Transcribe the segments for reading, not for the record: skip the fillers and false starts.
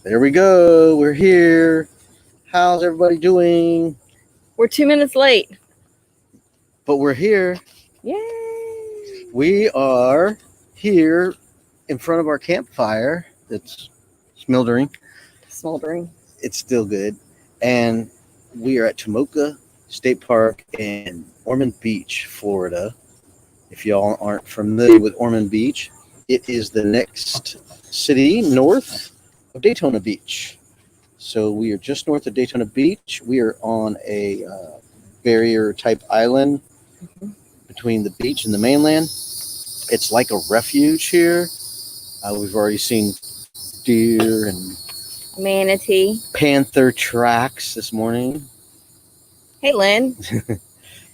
There we go. We're here. How's everybody doing? We're 2 minutes late. But we're here. Yay! We are here in front of our campfire that's smoldering. Smoldering. It's still good. And we are at Tamoka State Park in Ormond Beach, Florida. If y'all aren't familiar with Ormond Beach, it is the next city north of Daytona Beach. So we are just north of Daytona Beach. We are on a barrier type island between the beach and the mainland. It's like a refuge here. We've already seen deer and Manatee. panther tracks this morning. Hey, Lynn.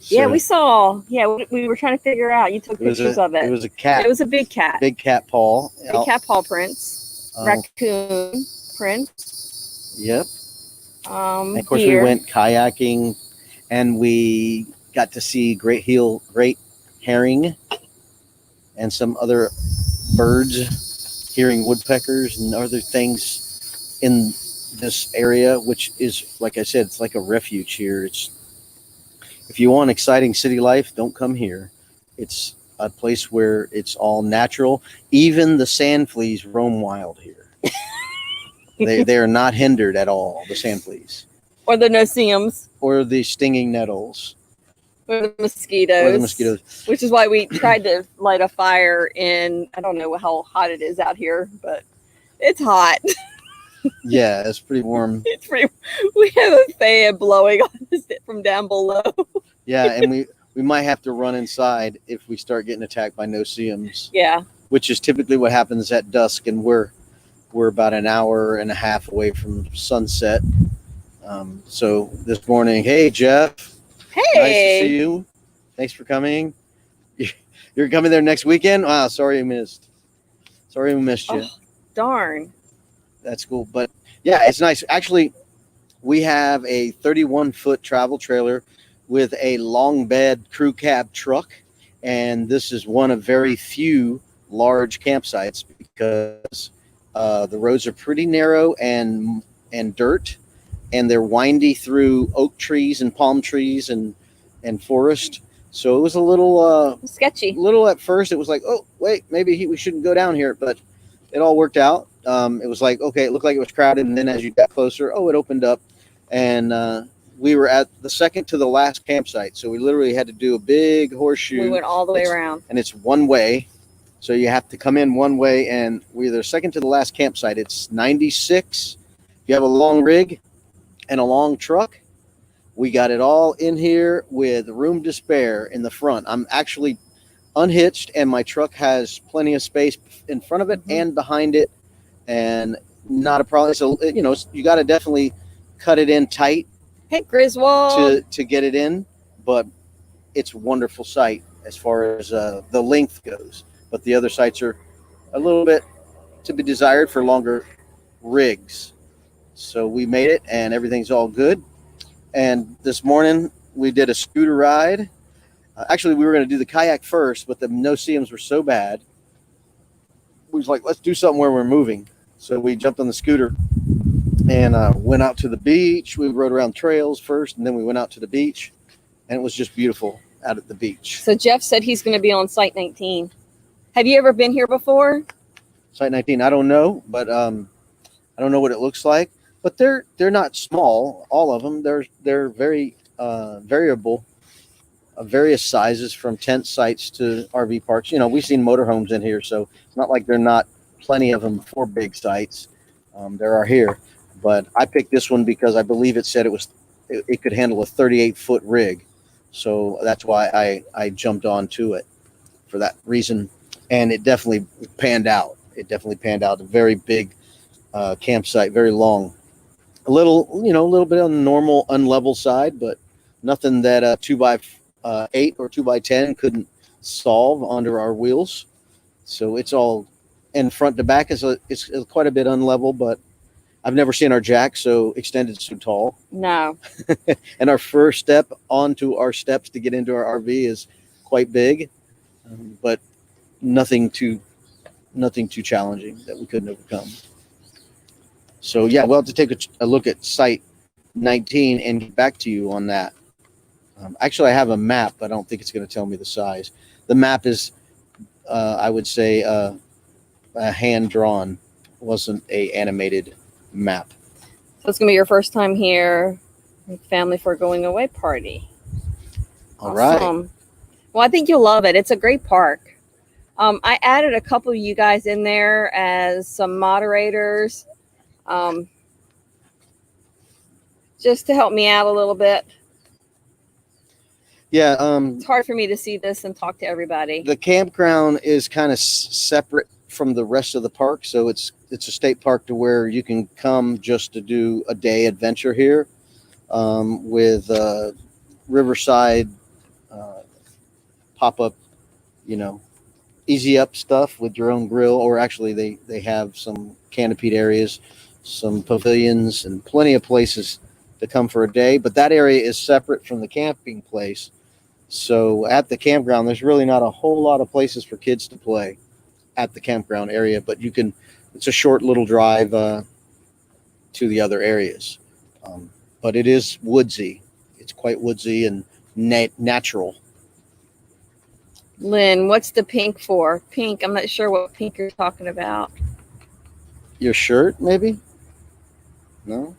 Yeah, we saw. Yeah, we were trying to figure out. You took pictures of it. It was a cat. It was a big cat. Big cat paw. Big cat paw prints. Raccoon prints. Yep. And of course, deer. we went kayaking, and we got to see great herring, and some other birds, hearing woodpeckers and other things in this area, which is, like I said, it's like a refuge here. If you want exciting city life, don't come here. It's a place where it's all natural. Even the sand fleas roam wild here. They are not hindered at all, the sand fleas. Or the no-see-ums. Or the stinging nettles. Or the mosquitoes. Which is why we tried to light a fire in, I don't know how hot it is out here, but it's hot. Yeah, it's pretty warm. We have a fan blowing on us from down below. Yeah, and we might have to run inside if we start getting attacked by no-see-ums. Yeah. Which is typically what happens at dusk, and we're about an hour and a half away from sunset. So this morning, hey Jeff. Hey. Nice to see you. Thanks for coming. You're coming there next weekend? Wow, sorry we missed you. Oh, darn. That's cool. But yeah, it's nice. Actually, we have a 31-foot travel trailer with a long bed crew cab truck. And this is one of very few large campsites because the roads are pretty narrow and dirt, and they're windy through oak trees and palm trees and forest. So it was a little sketchy. Little at first, it was like, oh wait, maybe we shouldn't go down here, but it all worked out. It was like, okay, it looked like it was crowded, and then as you got closer, it opened up, and we were at the second to the last campsite. So we literally had to do a big horseshoe. We went all the way around, and it's one way. So you have to come in one way, and we're the second to the last campsite. It's 96. If you have a long rig and a long truck, we got it all in here with room to spare in the front. I'm actually unhitched, and my truck has plenty of space in front of it and behind it, and not a problem. So, you got to definitely cut it in tight. Hey, Griswold. To get it in, but it's a wonderful site as far as the length goes. But the other sites are a little bit to be desired for longer rigs. So we made it, and everything's all good. And this morning we did a scooter ride. Actually, we were going to do the kayak first, but the no-see-ums were so bad. We was like, let's do something where we're moving. So we jumped on the scooter and went out to the beach. We rode around trails first, and then we went out to the beach, and it was just beautiful out at the beach. So Jeff said he's going to be on Site 19. Have you ever been here before? Site 19, I don't know, but I don't know what it looks like. But they're not small, all of them. They're very variable, various sizes from tent sites to RV parks. We've seen motorhomes in here, so it's not like there are not plenty of them for big sites. There are here, but I picked this one because I believe it said it could handle a 38-foot rig, so that's why I jumped onto it for that reason. And it definitely panned out. A very big campsite, very long. A little bit on the normal unlevel side, but nothing that a 2x8 or 2x10 couldn't solve under our wheels. So it's all, and front to back it's quite a bit unlevel, but I've never seen our jack so extended so tall. No. And our first step onto our steps to get into our RV is quite big, but nothing too challenging that we couldn't overcome. So yeah, we'll have to take a look at site 19 and get back to you on that. Actually, I have a map, but I don't think it's going to tell me the size. The map is, I would say, hand drawn. Wasn't a animated map. So it's gonna be your first time here with family for a going away party. All right. Awesome. Well, I think you'll love it. It's a great park. I added a couple of you guys in there as some moderators, just to help me out a little bit. Yeah. It's hard for me to see this and talk to everybody. The campground is kind of separate from the rest of the park, so it's a state park to where you can come just to do a day adventure here, with riverside pop up, easy up stuff with your own grill, or actually they have some canopied areas, some pavilions, and plenty of places to come for a day. But that area is separate from the camping place. So at the campground, there's really not a whole lot of places for kids to play at the campground area, but it's a short little drive to the other areas. But it is woodsy. It's quite woodsy and natural. Lynn, what's the pink for? Pink. I'm not sure what pink you're talking about. Your shirt, maybe? No?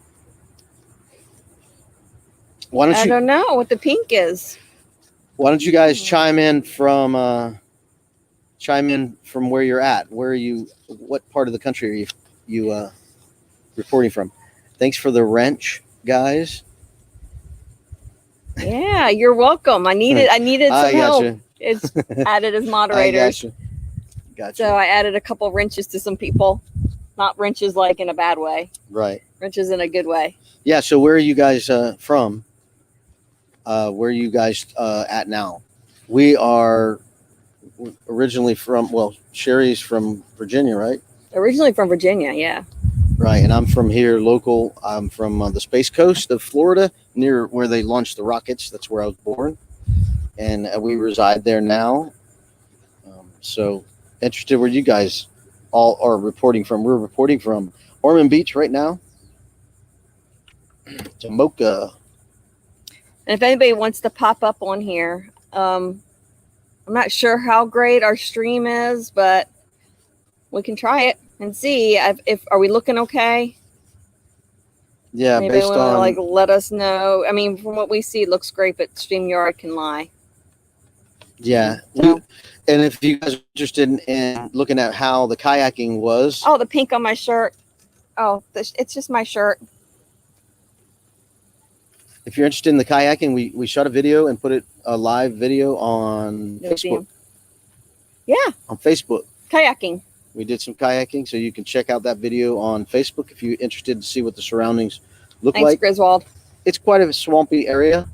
I don't know what the pink is. Why don't you guys chime in from where you're at? Where are you? What part of the country are you reporting from? Thanks for the wrench, guys. Yeah, you're welcome. I needed some help. It's added as moderators. Gotcha. So I added a couple wrenches to some people. Not wrenches like in a bad way. Right. Wrenches in a good way. Yeah. So where are you guys from? Where are you guys at now? We are originally from, Sherry's from Virginia, right? Originally from Virginia, yeah. Right. And I'm from here, local. I'm from the Space Coast of Florida, near where they launched the rockets. That's where I was born. And we reside there now. So interested where you guys all are reporting from. We're reporting from Ormond Beach right now. Tamoka. And if anybody wants to pop up on here, I'm not sure how great our stream is, but we can try it and see if are we looking okay. Yeah, anybody based on let us know. I mean, from what we see, it looks great, but StreamYard can lie. Yeah, so. And if you guys are interested in looking at how the kayaking was, the pink on my shirt. Oh, it's just my shirt. If you're interested in the kayaking, we shot a video and put a live video on Facebook. Yeah. On Facebook. Kayaking. We did some kayaking, so you can check out that video on Facebook if you're interested to see what the surroundings look like. Thanks, Griswold. It's quite a swampy area,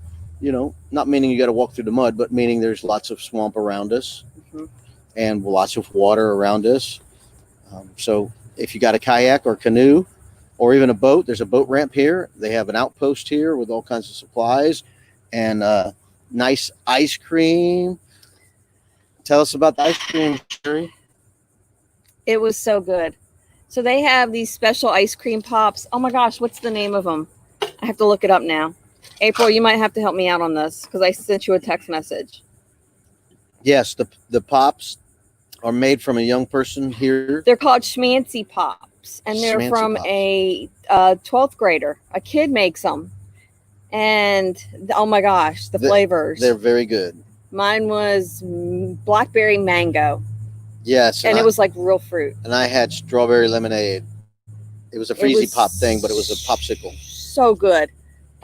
not meaning you got to walk through the mud, but meaning there's lots of swamp around us and lots of water around us. So if you got a kayak or canoe, or even a boat, there's a boat ramp here. They have an outpost here with all kinds of supplies and nice ice cream. Tell us about the ice cream, Sherry. It was so good. So they have these special ice cream pops. Oh my gosh, what's the name of them? I have to look it up now. April, you might have to help me out on this because I sent you a text message. Yes, the pops are made from a young person here. They're called Schmancy Pops. And they're from a 12th grader. A kid makes them. And oh my gosh, the flavors. They're very good. Mine was blackberry mango. Yes. And it was like real fruit. And I had strawberry lemonade. It was a freezy pop thing, but it was a popsicle. So good.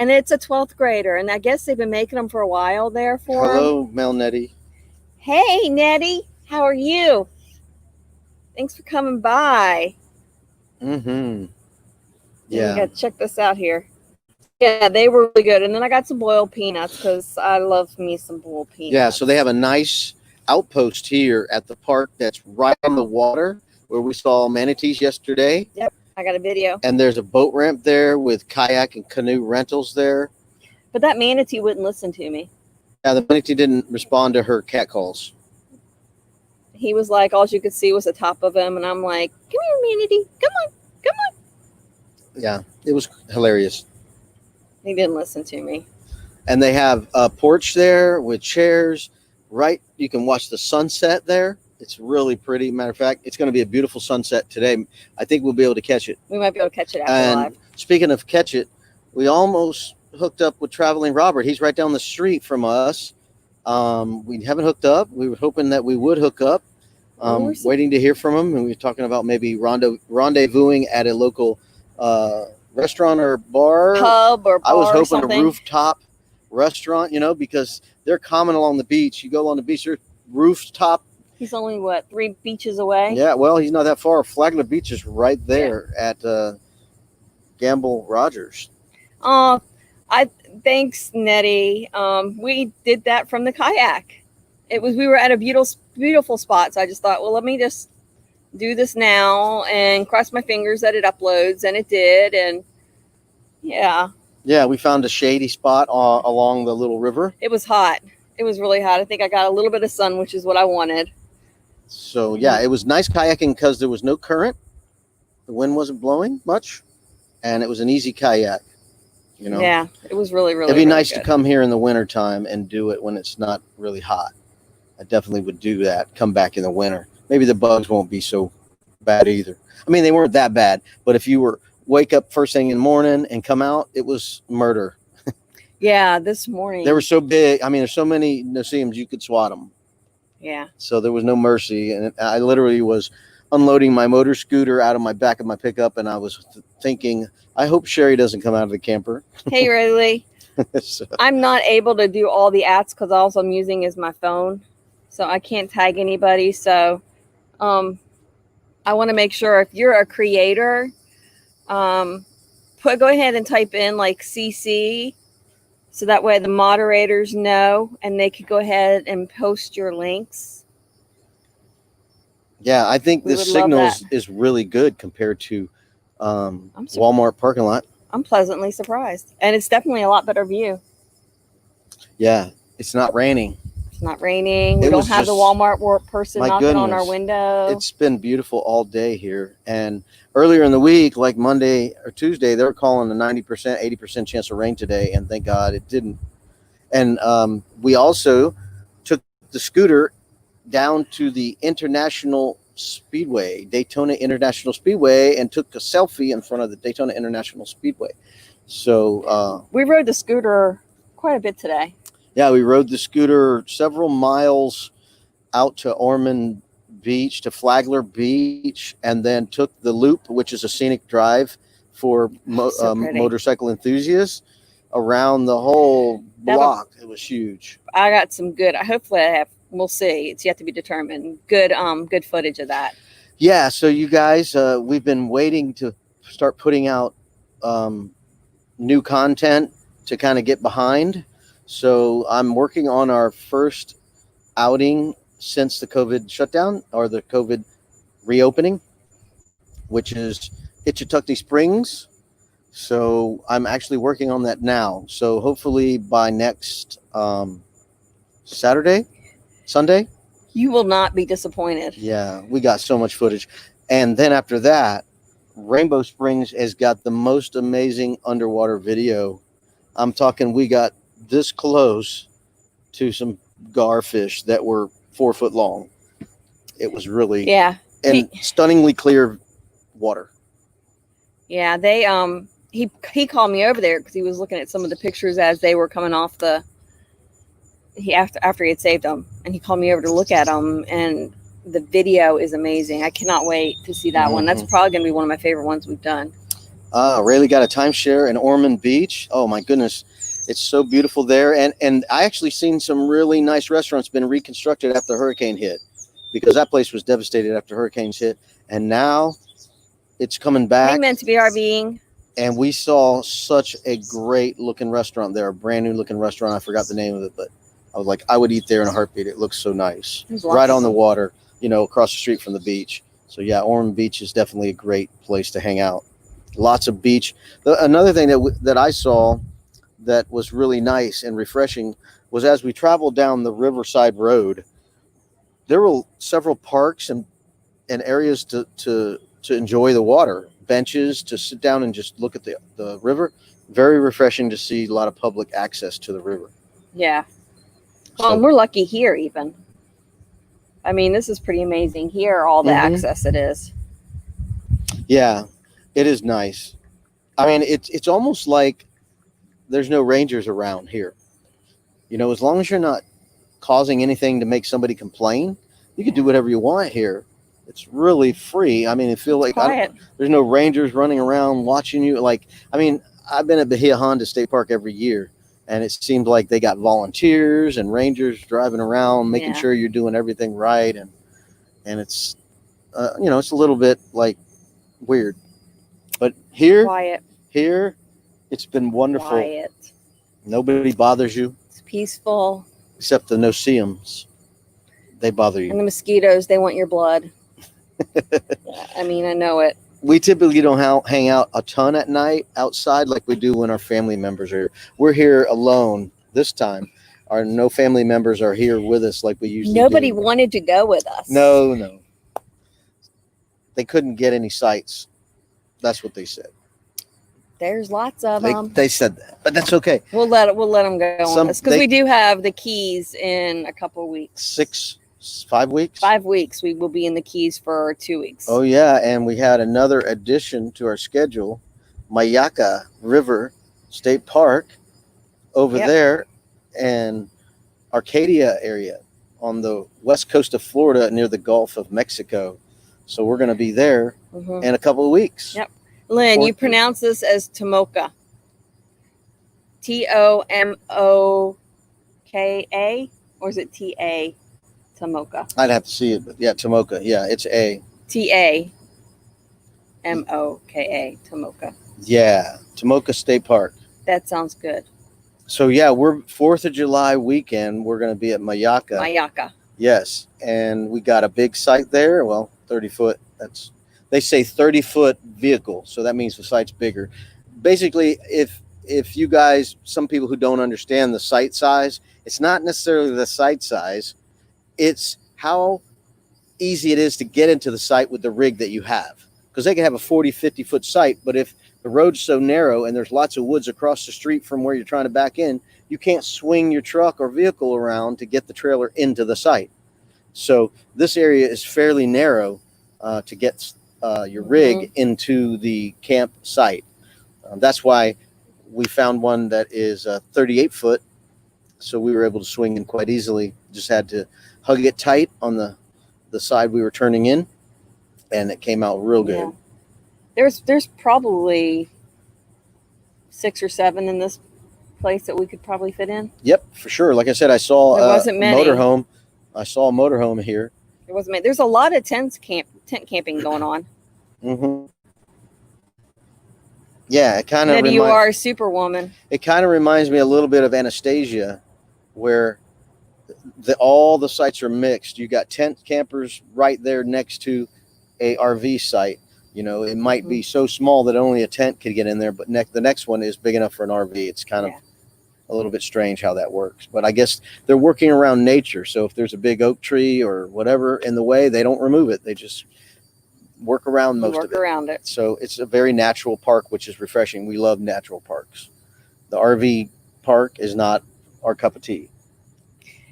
And it's a 12th grader. And I guess they've been making them for a while there for Hello, Mel Nettie. Hey, Nettie. How are you? Thanks for coming by. Mm-hmm. Yeah. You gotta check this out here. Yeah, they were really good. And then I got some boiled peanuts because I love me some boiled peanuts. Yeah, so they have a nice outpost here at the park that's right on the water where we saw manatees yesterday. Yep, I got a video. And there's a boat ramp there with kayak and canoe rentals there. But that manatee wouldn't listen to me. Yeah, the manatee didn't respond to her cat calls. He was like, all you could see was the top of him. And I'm like, come here, manatee. Come on. Come on. Yeah, it was hilarious. He didn't listen to me. And they have a porch there with chairs. Right, you can watch the sunset there. It's really pretty. Matter of fact, it's going to be a beautiful sunset today. I think we'll be able to catch it. We might be able to catch it after And live. speaking of catch it, we almost hooked up with Traveling Robert. He's right down the street from us. We haven't hooked up. We were hoping that we would hook up. Waiting to hear from him, and we were talking about maybe rendezvousing at a local restaurant or bar, pub or bar. I was hoping or something. a rooftop restaurant, because they're common along the beach. You go along the beach, there's rooftop. He's only 3 beaches away. Yeah, well, he's not that far. Flagler Beach is right there at Gamble Rogers. Thanks, Nettie. We did that from the kayak. We were at a beautiful spot, so I just thought, well, let me just do this now and cross my fingers that it uploads, and it did. And yeah, we found a shady spot along the little river. It was hot. It was really hot. I think I got a little bit of sun, which is what I wanted. So yeah, it was nice kayaking because there was no current, the wind wasn't blowing much, and it was an easy kayak. Yeah, it was really it'd be really nice good. to come here in the wintertime and do it when it's not really hot. I definitely would do that. Come back in the winter. Maybe the bugs won't be so bad either. I mean, they weren't that bad, but if you wake up first thing in the morning and come out, it was murder. Yeah, this morning. They were so big. I mean, there's so many no-see-ums, you could swat them. Yeah. So there was no mercy. And I literally was unloading my motor scooter out of my back of my pickup, and I was thinking, I hope Sherry doesn't come out of the camper. Hey, Riley. So, I'm not able to do all the ads because all I'm using is my phone. So I can't tag anybody. So I want to make sure if you're a creator, go ahead and type in like CC. So that way the moderators know and they could go ahead and post your links. yeah, I think We the would love signals that. is really good compared to Walmart parking lot. I'm pleasantly surprised. And it's definitely a lot better view. Yeah, it's not raining. It's not raining. We It don't was have the just- Walmart person my knocking on our goodness. window. It's been beautiful all day here. And earlier in the week, like Monday or Tuesday, they were calling a 90%, 80% chance of rain today. And thank God it didn't. And we also took the scooter down to the International Speedway, Daytona International Speedway, and took a selfie in front of the Daytona International Speedway. So we rode the scooter quite a bit today. yeah, we rode the scooter several miles out to Ormond Beach, to Flagler Beach, and then took the loop, which is a scenic drive for So pretty. motorcycle enthusiasts, around the whole block. It was huge. I got some good. Hopefully, I have. We'll see. It's yet to be determined. Good footage of that. Yeah. So you guys, we've been waiting to start putting out new content to kind of get behind. So I'm working on our first outing since the COVID shutdown or the COVID reopening, which is Itchituckney Springs. So I'm actually working on that now. So hopefully by next Sunday. You will not be disappointed. Yeah, we got so much footage. And then after that, Rainbow Springs has got the most amazing underwater video. I'm talking, we got this close to some garfish that were 4 foot long. It was really and stunningly clear water. Yeah, they he called me over there because he was looking at some of the pictures as they were coming off the. After he had saved them, and he called me over to look at them, and the video is amazing. I cannot wait to see that one. That's probably going to be one of my favorite ones we've done. Rayleigh got a timeshare in Ormond Beach. Oh my goodness, it's so beautiful there. And I actually seen some really nice restaurants been reconstructed after the hurricane hit, because that place was devastated after hurricanes hit, and now it's coming back. We meant to be RVing. And we saw such a great looking restaurant there, a brand new looking restaurant. I forgot the name of it, but I was like, I would eat there in a heartbeat. It looks so nice. Right on the water, across the street from the beach. So yeah, Ormond Beach is definitely a great place to hang out. Lots of beach. Another thing that I saw that was really nice and refreshing was as we traveled down the Riverside Road, there were several parks and areas to enjoy the water. benches to sit down and just look at the river. Very refreshing to see a lot of public access to the river. Yeah. Well, and So, we're lucky here even. I mean, this is pretty amazing here, all the access it is. yeah, it is nice. I mean, it's almost like there's no rangers around here. As long as you're not causing anything to make somebody complain, you can do whatever you want here. It's really free. I mean, I feel like Quiet. there's no rangers running around watching you. I've been at Bahia Honda State Park every year, and it seemed like they got volunteers and rangers driving around, making sure you're doing everything right, and it's it's a little bit like weird, but Quiet. here, it's been wonderful. Quiet. Nobody bothers you It's peaceful. except the no-see-ums. They bother you. And the mosquitoes, they want your blood. I mean, I know it. We typically don't hang out a ton at night outside like we do when our family members are here. We're here alone this time. Our no family members are here with us like we usually Nobody do. wanted to go with us. No. They couldn't get any sights. That's what they said. There's lots of them. They said that, but that's okay. We'll let them go on this because we do have the Keys in a couple of weeks. 5 weeks. 5 weeks. We will be in the Keys for 2 weeks. Oh yeah, and we had another addition to our schedule, Mayaka River State Park over there, and Arcadia area on the west coast of Florida near the Gulf of Mexico. So we're going to be there in a couple of weeks. Yep. Lynn, you pronounce this as Tamoka. Tomoka, or is it Ta? Tamoka. I'd have to see it, but yeah, Tamoka. Yeah, it's A. Tamoka. Tamoka. Yeah, Tamoka State Park. That sounds good. So yeah, we're 4th of July weekend. We're going to be at Mayaka. Mayaka. Yes, and we got a big site there. Well, 30-foot. They say 30-foot vehicle, so that means the site's bigger. Basically, if you guys, some people who don't understand the site size, it's not necessarily the site size. It's how easy it is to get into the site with the rig that you have. Because they can have a 40, 50-foot site, but if the road's so narrow and there's lots of woods across the street from where you're trying to back in, you can't swing your truck or vehicle around to get the trailer into the site. So this area is fairly narrow to get your rig into the camp site. That's why we found one that is 38-foot, so we were able to swing in quite easily. Just had to hug it tight on the side we were turning in, and it came out real good. Yeah. There's probably 6 or 7 in this place that we could probably fit in. Yep, for sure. Like I said, I saw a motorhome. I saw a motorhome here. There wasn't many. There's a lot of tent camping going on. Yeah, it kind of. You are a superwoman. It kind of reminds me a little bit of Anastasia, where all the sites are mixed. You got tent campers right there next to a RV site. It might be so small that only a tent could get in there, but the next one is big enough for an RV. It's kind of a little bit strange how that works, but I guess they're working around nature. So if there's a big oak tree or whatever in the way, they don't remove it. They just work around most of it. So it's a very natural park, which is refreshing. We love natural parks. The RV park is not our cup of tea.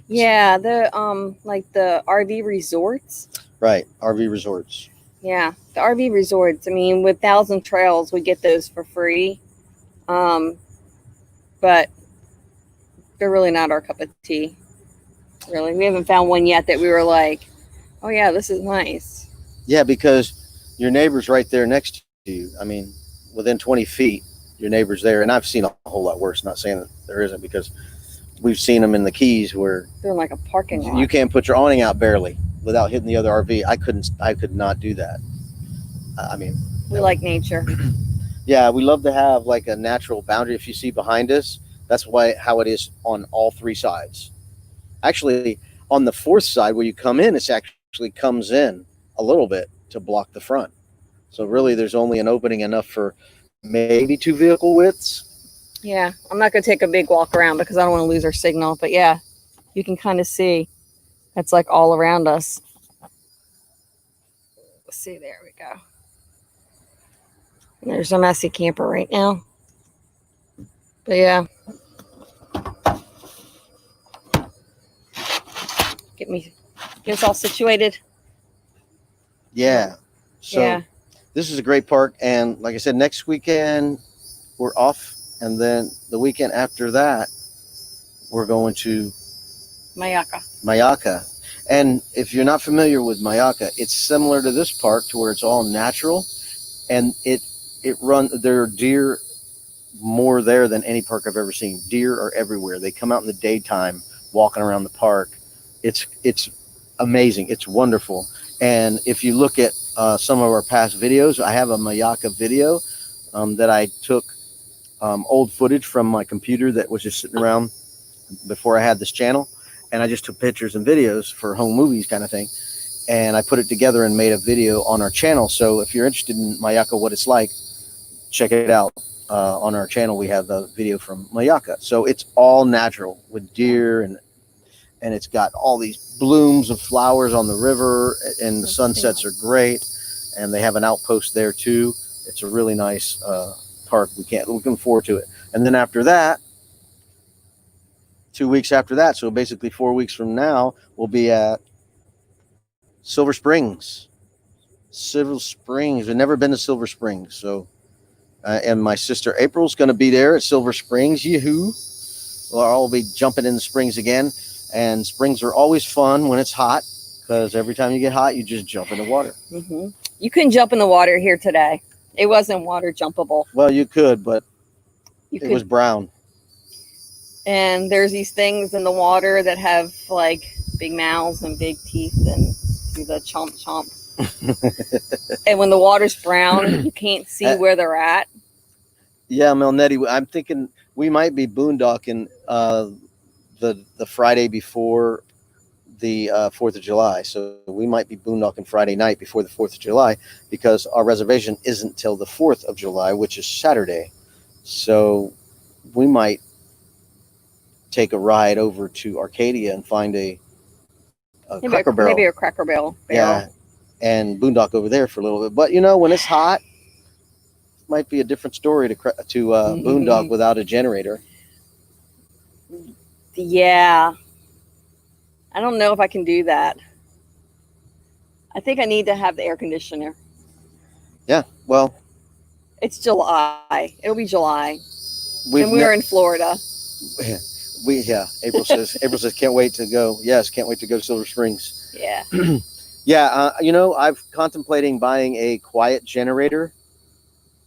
Yeah, the like the RV resorts. Right, RV resorts. Yeah, the RV resorts. I mean, with Thousand Trails, we get those for free. But they're really not our cup of tea. Really, we haven't found one yet that we were like, oh yeah, this is nice. Yeah, because your neighbor's right there next to you. I mean, within 20 feet, your neighbor's there. And I've seen a whole lot worse. Not saying that there isn't, because we've seen them in the Keys where they're in like a parking lot. You can't put your awning out barely without hitting the other RV. I could not do that. I mean, we like nature. Yeah, we love to have like a natural boundary. If you see behind us, that's how it is on all 3 sides. Actually, on the 4th side where you come in, it actually comes in a little bit to block the front. So really, there's only an opening enough for maybe 2 vehicle widths. Yeah, I'm not going to take a big walk around because I don't want to lose our signal. But yeah, you can kind of see it's like all around us. Let's see, there we go. There's a messy camper right now. But yeah. Get us all situated. Yeah. So Yeah. this is a great park. And like I said, next weekend we're off. And then the weekend after that, we're going to Mayaka. And if you're not familiar with Mayaka, it's similar to this park to where it's all natural. And there are deer more there than any park I've ever seen. Deer are everywhere. They come out in the daytime walking around the park. It's amazing. It's wonderful. And if you look at some of our past videos, I have a Mayaka video that I took old footage from my computer that was just sitting around before I had this channel. And I just took pictures and videos for home movies kind of thing. And I put it together and made a video on our channel. So if you're interested in Mayaka, what it's like, check it out. On our channel, we have the video from Mayaka. So it's all natural with deer, and it's got all these blooms of flowers on the river, and the sunsets are great. And they have an outpost there too. It's a really nice park. Looking forward to it. And then after that, 2 weeks after that, so basically 4 weeks from now, we'll be at Silver Springs. We've never been to Silver Springs, so and my sister April's going to be there at Silver Springs. Yahoo! Well, I'll be jumping in the springs again, and springs are always fun when it's hot, because every time you get hot, you just jump in the water. Mm-hmm. You couldn't jump in the water here today. It wasn't water jumpable. Well, you could, but it was brown. And there's these things in the water that have like big mouths and big teeth and do the chomp chomp. And when the water's brown, you can't see where they're at. Yeah, Melnetti, I'm thinking we might be boondocking the Friday before the 4th of July. So we might be boondocking Friday night before the 4th of July, because our reservation isn't till the 4th of July, which is Saturday. So we might take a ride over to Arcadia and find a Cracker Barrel. Maybe a Cracker Barrel. Yeah, and boondock over there for a little bit. But when it's hot, it might be a different story to boondock without a generator. Yeah, I don't know if I can do that. I think I need to have the air conditioner. Yeah, well, it's July. It'll be July, and we're in Florida. April says can't wait to go. Yes, can't wait to go to Silver Springs. Yeah. Yeah, I've contemplating buying a quiet generator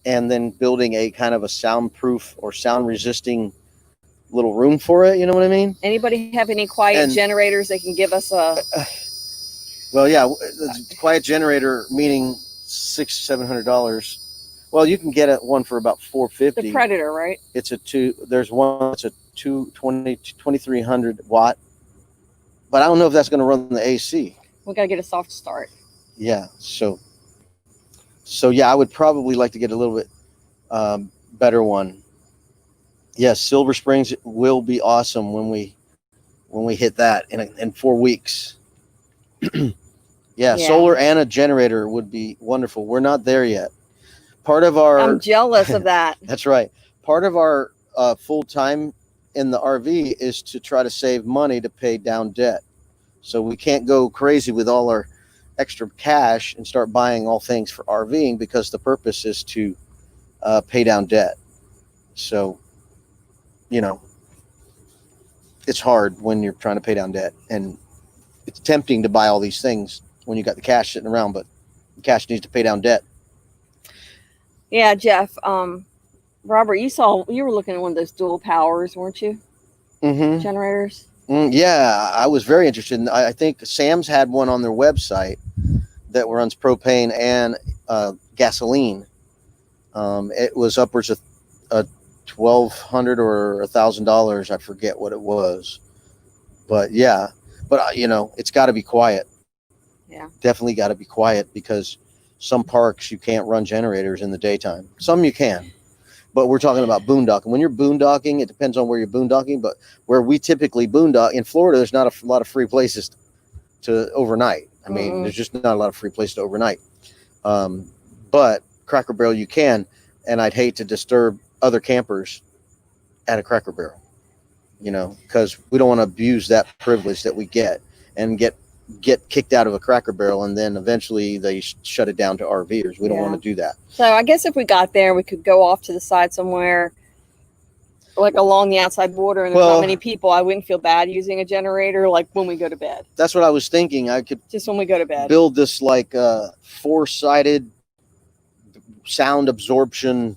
and then building a kind of a soundproof or sound resisting little room for it. You know what I mean? Anybody have any quiet generators that can give us a? Well, yeah, quiet generator meaning $600-700. Well, you can get one for about $450. The Predator, right? It's there's one. It's a 2300 watt, but I don't know if that's going to run the AC. We got to get a soft start. Yeah. So yeah, I would probably like to get a little bit better one. Yes, Silver Springs will be awesome when we hit that in 4 weeks. Yeah, solar and a generator would be wonderful. We're not there yet. I'm jealous of that. That's right. Part of our full time in the RV is to try to save money to pay down debt. So we can't go crazy with all our extra cash and start buying all things for RVing, because the purpose is to pay down debt. So, it's hard when you're trying to pay down debt, and it's tempting to buy all these things when you got the cash sitting around, but the cash needs to pay down debt. Yeah, Jeff. Robert, you were looking at one of those dual powers, weren't you? Mm-hmm. Generators. Yeah, I was very interested. I think Sam's had one on their website that runs propane and gasoline. It was upwards of $1,200 or $1,000. I forget what it was, but yeah. But it's got to be quiet. Yeah, definitely got to be quiet, because some parks you can't run generators in the daytime. Some you can. But we're talking about boondocking. When you're boondocking, it depends on where you're boondocking. But where we typically boondock in Florida, there's not a lot of free places to overnight. I mean, there's just not a lot of free places to overnight. But Cracker Barrel, you can. and I'd hate to disturb other campers at a Cracker Barrel, because we don't want to abuse that privilege that we get and get kicked out of a Cracker Barrel, and then eventually they shut it down to RVers. We don't want to do that. So I guess if we got there, we could go off to the side somewhere, like along the outside border, and there's not many people. I wouldn't feel bad using a generator, like when we go to bed. That's what I was thinking. I could just when we go to bed build this like four-sided sound absorption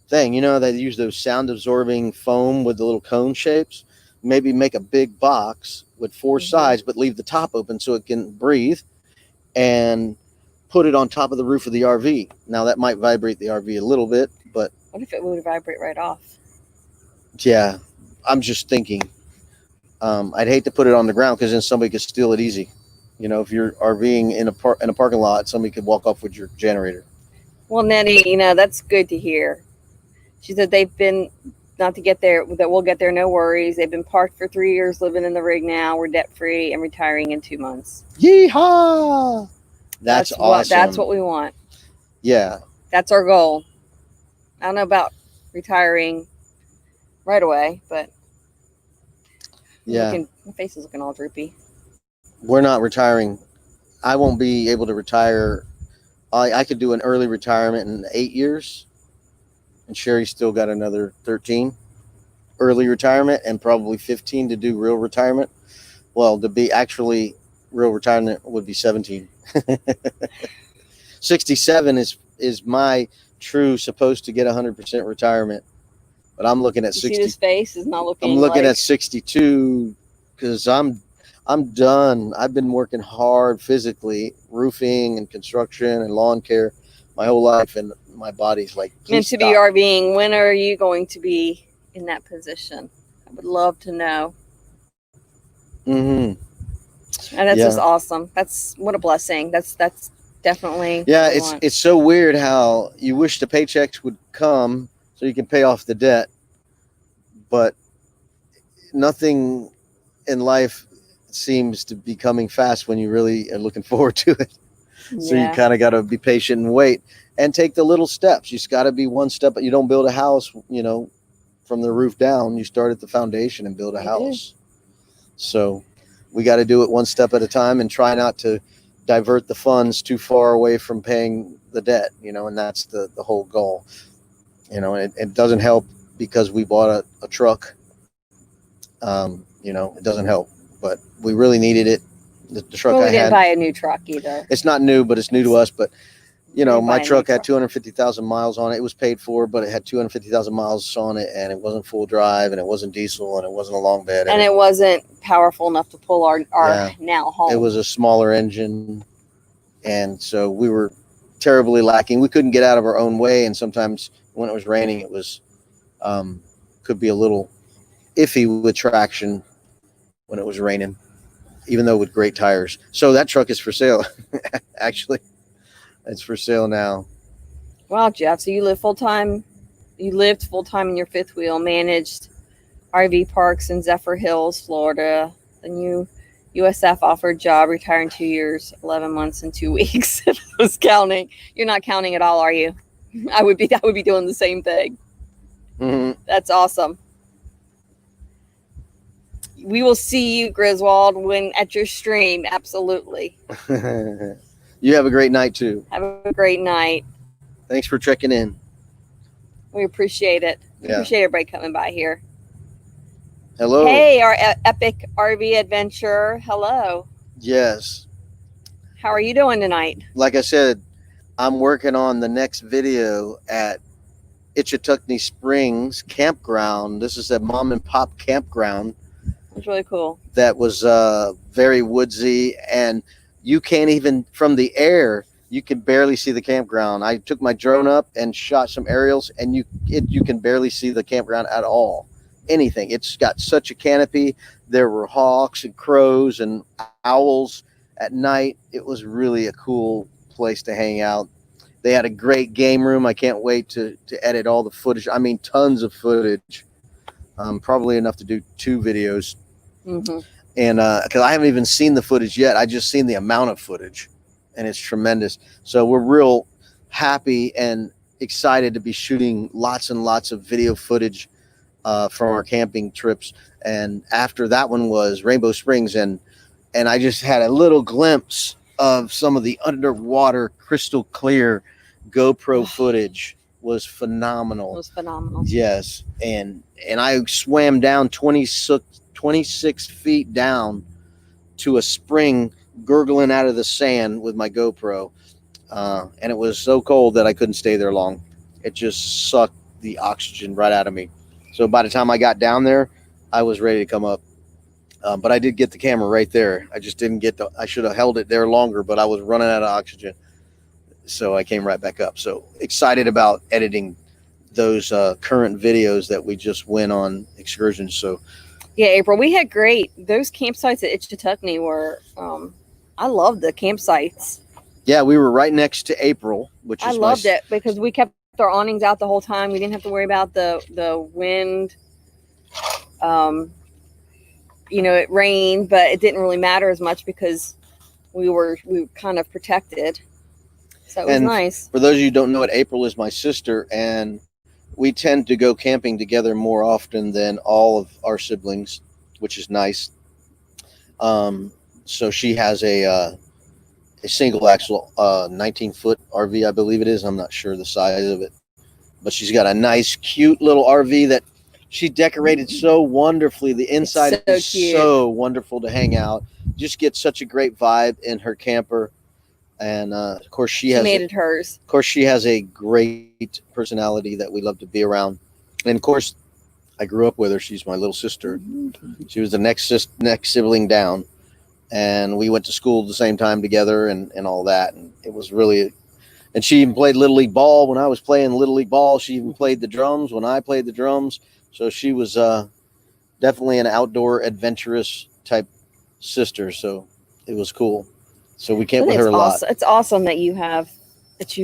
thing. They use those sound absorbing foam with the little cone shapes. Maybe make a big box with four sides, but leave the top open so it can breathe, and put it on top of the roof of the RV. Now that might vibrate the RV a little bit, but what if it would vibrate right off? Yeah, I'm just thinking. I'd hate to put it on the ground because then somebody could steal it easy. If you're RVing in a parking lot, somebody could walk off with your generator. Well, Nettie, that's good to hear. She said they've been, not to get there, that we'll get there, no worries. They've been parked for 3 years, living in the rig now. We're debt free and retiring in 2 months. Yeehaw! That's awesome. That's what we want. Yeah. That's our goal. I don't know about retiring right away, but yeah, my face is looking all droopy. We're not retiring. I won't be able to retire. I could do an early retirement in 8 years, and Sherry's still got another 13 early retirement and probably 15 to do real retirement. Well, to be actually real retirement would be 17. 67 is my true supposed to get 100% retirement, but I'm looking at 60. See, his face is not looking. I'm looking at 62 because I'm done. I've been working hard physically, roofing and construction and lawn care my whole life, and my body's like meant to be RVing. When are you going to be in that position? I would love to know. And that's just awesome. That's what a blessing. That's definitely it's so weird how you wish the paychecks would come so you can pay off the debt, but nothing in life seems to be coming fast when you really are looking forward to it. So you kind of got to be patient and wait and take the little steps. You just got to be one step, but you don't build a house, from the roof down. You start at the foundation and build a house. So we got to do it one step at a time and try not to divert the funds too far away from paying the debt, and that's the whole goal. It doesn't help because we bought a truck. It doesn't help, but we really needed it. The truck we didn't buy a new truck either. It's not new, but it's new to us. But my truck had 250,000 miles on it. It was paid for, but it had 250,000 miles on it, and it wasn't full drive, and it wasn't diesel, and it wasn't a long bed, and it wasn't powerful enough to pull our now home. It was a smaller engine, and so we were terribly lacking. We couldn't get out of our own way, and sometimes when it was raining, it was could be a little iffy with traction when it was raining, even though with great tires. So that truck is for sale. Actually, it's for sale now. Wow, Jeff. So you lived full time in your fifth wheel, managed RV parks in Zephyr Hills, Florida. The new USF offered job, retired in 2 years, 11 months and 2 weeks. If I was counting. You're not counting at all, are you? I would be doing the same thing. Mm-hmm. That's awesome. We will see you, Griswold, at your stream. Absolutely. You have a great night too. Have a great night. Thanks for checking in. We appreciate it. Appreciate everybody coming by here. Hello. Hey, our epic RV adventure. Hello. Yes. How are you doing tonight? Like I said, I'm working on the next video at Itchituckney Springs Campground. This is a mom and pop campground. It's really cool. That was very woodsy, and you can't even, from the air, you can barely see the campground. I took my drone up and shot some aerials, and you can barely see the campground at all. Anything. It's got such a canopy. There were hawks and crows and owls at night. It was really a cool place to hang out. They had a great game room. I can't wait to edit all the footage. I mean, tons of footage. Probably enough to do 2 videos. Mm-hmm. And because I haven't even seen the footage yet. I just seen the amount of footage, and it's tremendous. So we're real happy and excited to be shooting lots and lots of video footage from our camping trips. And after that one was Rainbow Springs, and I just had a little glimpse of some of the underwater crystal clear GoPro footage. Was phenomenal. It was phenomenal. Yes, and I swam down 26 feet down to a spring, gurgling out of the sand with my GoPro, and it was so cold that I couldn't stay there long. It just sucked the oxygen right out of me. So by the time I got down there, I was ready to come up. But I did get the camera right there. I just didn't get I should have held it there longer, but I was running out of oxygen. So I came right back up. So excited about editing those current videos that we just went on excursions. So yeah, April, we had those campsites at Itchituckney were I loved the campsites. Yeah, we were right next to April, which is I loved it because we kept our awnings out the whole time. We didn't have to worry about the wind. It rained, but it didn't really matter as much because we were kind of protected. So it was nice. For those of you who don't know it, April is my sister, and we tend to go camping together more often than all of our siblings, which is nice. So she has a single axle 19-foot RV, I believe it is. I'm not sure the size of it, but she's got a nice, cute little RV that she decorated so wonderfully. The inside is so wonderful to hang out. Just get such a great vibe in her camper. And of course, she made it hers. Of course, she has a great personality that we love to be around. And of course, I grew up with her. She's my little sister. She was the next sibling down, and we went to school at the same time together, and all that. And it was really. And she even played Little League ball when I was playing Little League ball. She even played the drums when I played the drums. So she was definitely an outdoor, adventurous type sister. So it was cool. So we camped with her a lot. It's awesome that you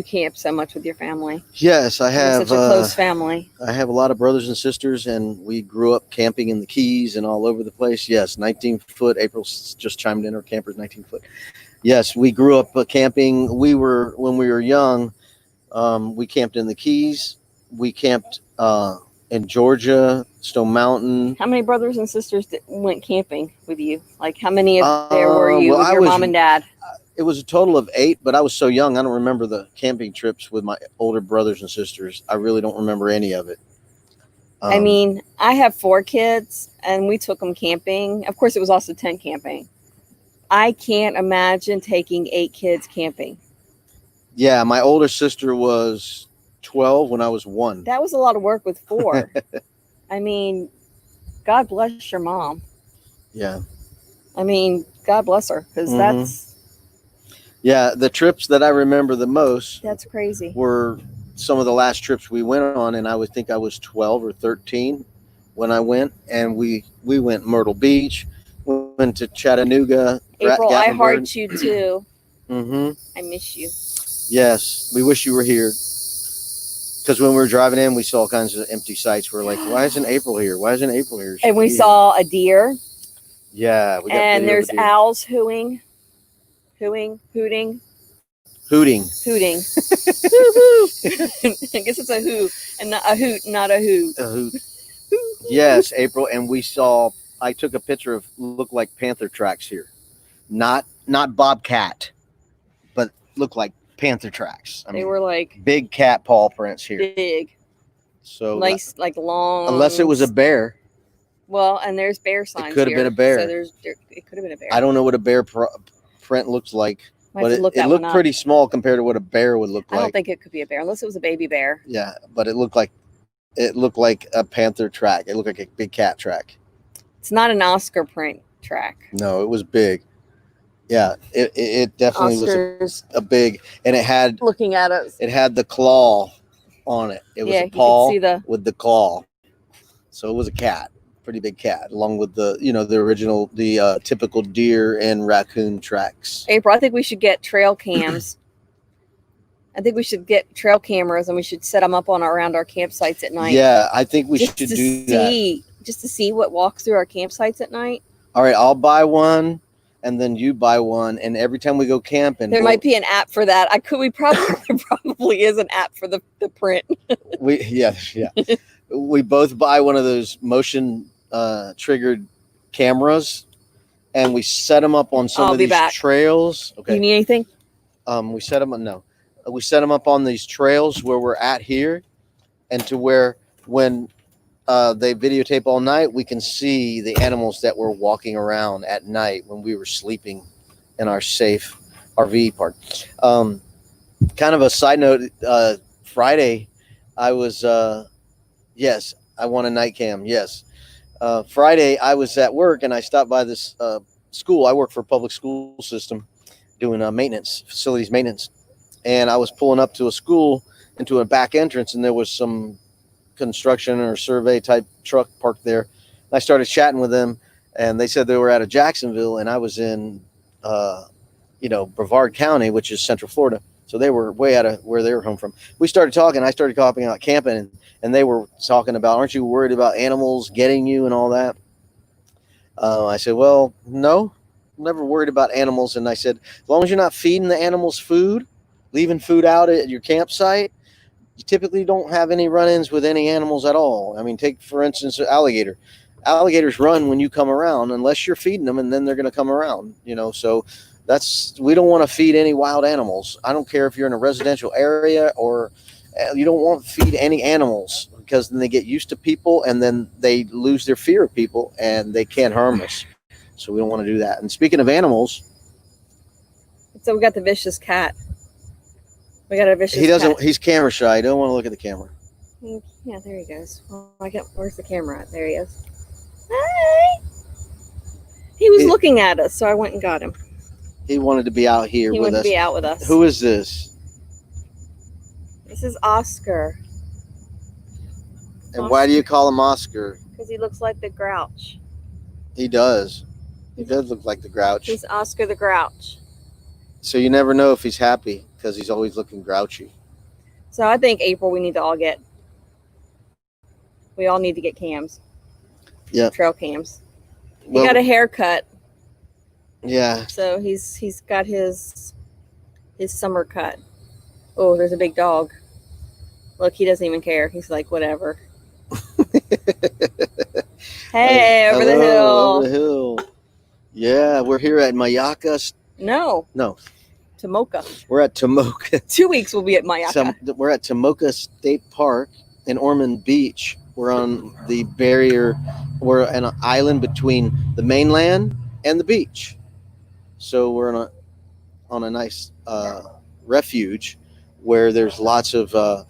camp so much with your family. Yes, I have. Such a close family. I have a lot of brothers and sisters, and we grew up camping in the Keys and all over the place. Yes, 19-foot. April just chimed in. Her camper's 19-foot. Yes, we grew up camping. When we were young, we camped in the Keys. We camped in Georgia, Stone Mountain. How many brothers and sisters went camping with you? Like, how many there were you with your mom and dad? It was a total of 8, but I was so young, I don't remember the camping trips with my older brothers and sisters. I really don't remember any of it. I mean, I have 4 kids, and we took them camping. Of course, it was also tent camping. I can't imagine taking 8 kids camping. Yeah, my older sister was 12 when I was 1. That was a lot of work with 4. I mean, God bless your mom. Yeah. I mean, God bless her, because that's... Yeah, the trips that I remember the most... That's crazy. ...were some of the last trips we went on, and I would think I was 12 or 13 when I went, and we went Myrtle Beach, we went to Chattanooga. April, I heart you too. Mm-hmm. I miss you. Yes, we wish you were here. Because when we were driving in, we saw all kinds of empty sites. We're like, why isn't April here? Why isn't April here? And we saw a deer. Yeah. And there's owls hooting. Hooting. Hooting. Hoo-hoo. I guess it's a hoo and not a hoot, not a hoot. A hoot. Yes, April. And I took a picture of look like panther tracks here. Not bobcat, but look like panther tracks. They were like big cat paw prints here. Big. So nice, like long. Unless it was a bear. Well, and there's bear signs. It could have been a bear. So it could have been a bear. I don't know what a bear print looks like, but it looked pretty small compared to what a bear would look like. I don't think it could be a bear unless it was a baby bear. Yeah, but it looked like a panther track. It looked like a big cat track. It's not an Oscar print track. No, it was big. Yeah, it definitely was a big, and it had looking at us. It had the claw on it. It was a paw with the claw, so it was a cat, pretty big cat, along with the original, typical deer and raccoon tracks. April, I think we should get trail cams. I think we should get trail cameras and we should set them up around our campsites at night. Yeah, I think we should do that. Just to see what walks through our campsites at night. All right, I'll buy one. and then you buy one, and every time we go camping, There might be an app for that. We probably there probably is an app for the print. yeah. We both buy one of those motion triggered cameras, and we set them up on some I'll of be these back. trails. You Okay. need anything? We set them no. We set them up on these trails where we're at here, and to where when they videotape all night, we can see the animals that were walking around at night when we were sleeping in our safe RV park. Kind of a side note, Friday, I was, yes, I want a night cam. Yes. Friday, I was at work and I stopped by this school. I work for a public school system doing maintenance, facilities maintenance. And I was pulling up to a school into a back entrance, and there was some construction or survey type truck parked there. And I started chatting with them, and they said they were out of Jacksonville, and I was in, Brevard County, which is Central Florida. So they were way out of where they were home from. We started talking. I started talking about camping, and they were talking about, aren't you worried about animals getting you and all that? I said, well, no, I'm never worried about animals. And I said, as long as you're not feeding the animals food, leaving food out at your campsite, you typically don't have any run-ins with any animals at all. I mean, take, for instance, an alligator. Alligators run when you come around unless you're feeding them, and then they're going to come around, so we don't want to feed any wild animals. I don't care if you're in a residential area or you don't want to feed any animals, because then they get used to people and then they lose their fear of people and they can't harm us. So we don't want to do that. And speaking of animals, So we got the vicious cat. We got a vicious cat. He's camera shy. He don't want to look at the camera. Yeah, there he goes. Well, where's the camera at? There he is. Hi. He was looking at us, so I went and got him. He wanted to be out here with us. He wanted to be out with us. Who is this? This is Oscar. And why do you call him Oscar? Because he looks like the Grouch. He does. He does look like the Grouch. He's Oscar the Grouch. So you never know if he's happy, because he's always looking grouchy. So I think April we all need to get cams. Yeah. Trail cams. He got a haircut. Yeah. So he's got his summer cut. Oh, there's a big dog. Look, he doesn't even care. He's like, whatever. Hey, over the hill. Over the hill. Yeah, we're here at Mayaka. No. Tamoka. We're at Tamoka. 2 weeks we'll be at Mayaka. We're at Tamoka State Park in Ormond Beach. We're on the barrier. We're on an island between the mainland and the beach. So we're on a nice refuge where there's lots of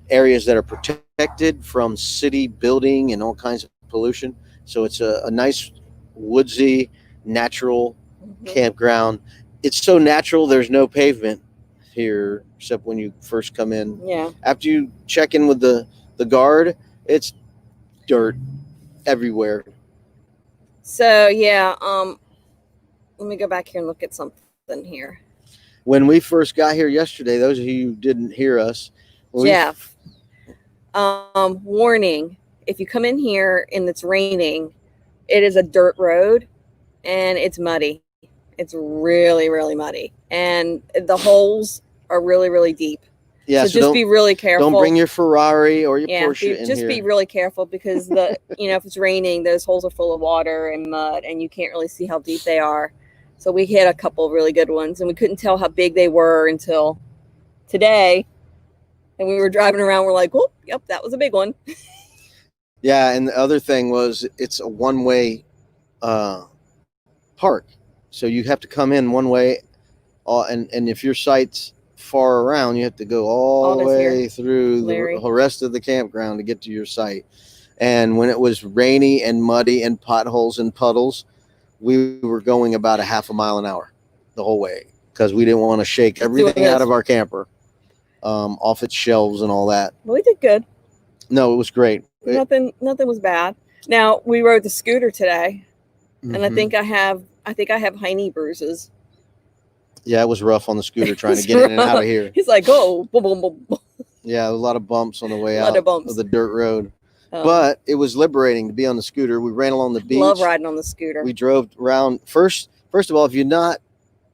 areas that are protected from city building and all kinds of pollution. So it's a nice woodsy, natural campground. It's so natural, there's no pavement here except when you first come in. Yeah. After you check in with the guard, it's dirt everywhere. So yeah, let me go back here and look at something here. When we first got here yesterday, those of you who didn't hear us, Jeff, warning, if you come in here and it's raining, it is a dirt road and it's muddy. It's really, really muddy. And the holes are really, really deep. Yeah, so just be really careful. Don't bring your Ferrari or your Porsche in just here. Be really careful, because if it's raining, those holes are full of water and mud and you can't really see how deep they are. So we hit a couple of really good ones and we couldn't tell how big they were until today. And we were driving around, we're like, oh, yep, that was a big one. Yeah, and the other thing was it's a one-way park. So you have to come in one way, and if your site's far around, you have to go all the way through the rest of the campground to get to your site. And when it was rainy and muddy and potholes and puddles, we were going about a half a mile an hour the whole way, because we didn't want to shake everything out of our camper off its shelves and all that. Well, we did good. No, it was great. Nothing was bad. Now we rode the scooter today, and I think I have hiney bruises. Yeah, it was rough on the scooter trying to get in and out of here. He's like, oh, boom, boom, boom. Yeah, a lot of bumps on the way out of the dirt road. But it was liberating to be on the scooter. We ran along the beach. Love riding on the scooter. We drove around. First, First of all, if you're not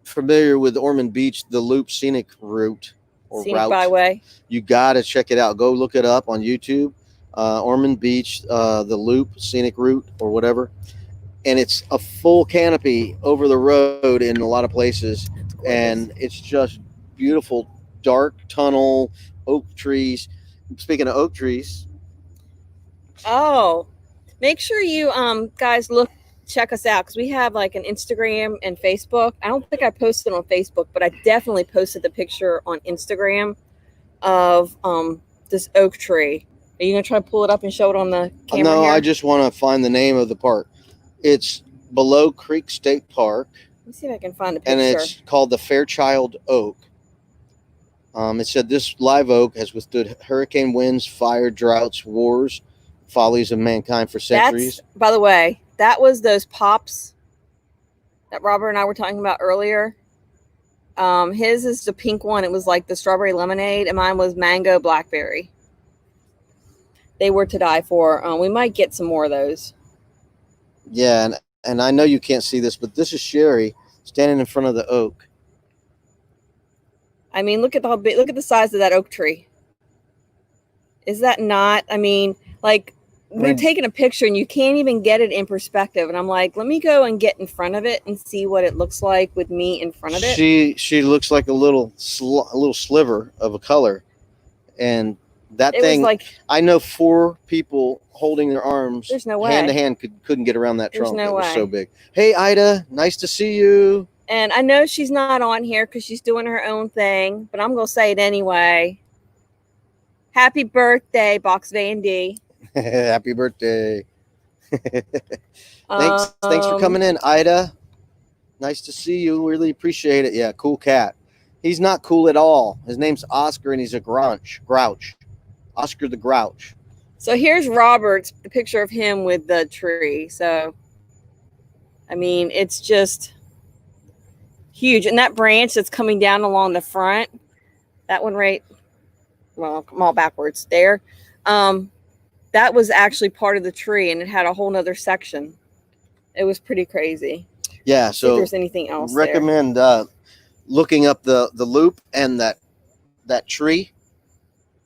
familiar with Ormond Beach, the Loop Scenic Route or Scenic Route, Byway. you got to check it out. Go look it up on YouTube. Ormond Beach, the Loop Scenic Route or whatever. And it's a full canopy over the road in a lot of places. And it's just beautiful, dark tunnel, oak trees. Speaking of oak trees, Oh, make sure you guys check us out because we have like an Instagram and Facebook. I don't think I posted on Facebook, but I definitely posted the picture on Instagram of this oak tree. Are you gonna try to pull it up and show it on the camera? no, here? I just want to find the name of the park. It's below Creek State Park. Let me see if I can find the picture. And it's called the Fairchild Oak. It said this live oak has withstood hurricane winds, fire, droughts, wars, follies of mankind for centuries. By the way, that was those pops that Robert and I were talking about earlier. His is the pink one. It was like the strawberry lemonade, and mine was mango blackberry. They were to die for. We might get some more of those. Yeah, and I know you can't see this, but this is Sherry standing in front of the oak. I mean, look at the size of that oak tree. Is that not? I mean, like we're taking a picture and you can't even get it in perspective. And I'm like, let me go and get in front of it and see what it looks like with me in front of it. She looks like a little sliver of a color, and that it thing. Was like, I know 4 people holding their arms. There's no way. Hand to hand couldn't get around that There's trunk. No it was way. So big. Hey, Ida, nice to see you. And I know she's not on here because she's doing her own thing, but I'm going to say it anyway. Happy birthday, Box Van D. Happy birthday. Thanks for coming in, Ida. Nice to see you. Really appreciate it. Yeah, cool cat. He's not cool at all. His name's Oscar, and he's a grouch. Oscar the Grouch. So here's Robert's, the picture of him with the tree. So, I mean, it's just huge. And that branch that's coming down along the front, that one well, I'm all backwards there. That was actually part of the tree, and it had a whole nother section. It was pretty crazy. Yeah, so if there's anything else recommend looking up the loop and that tree.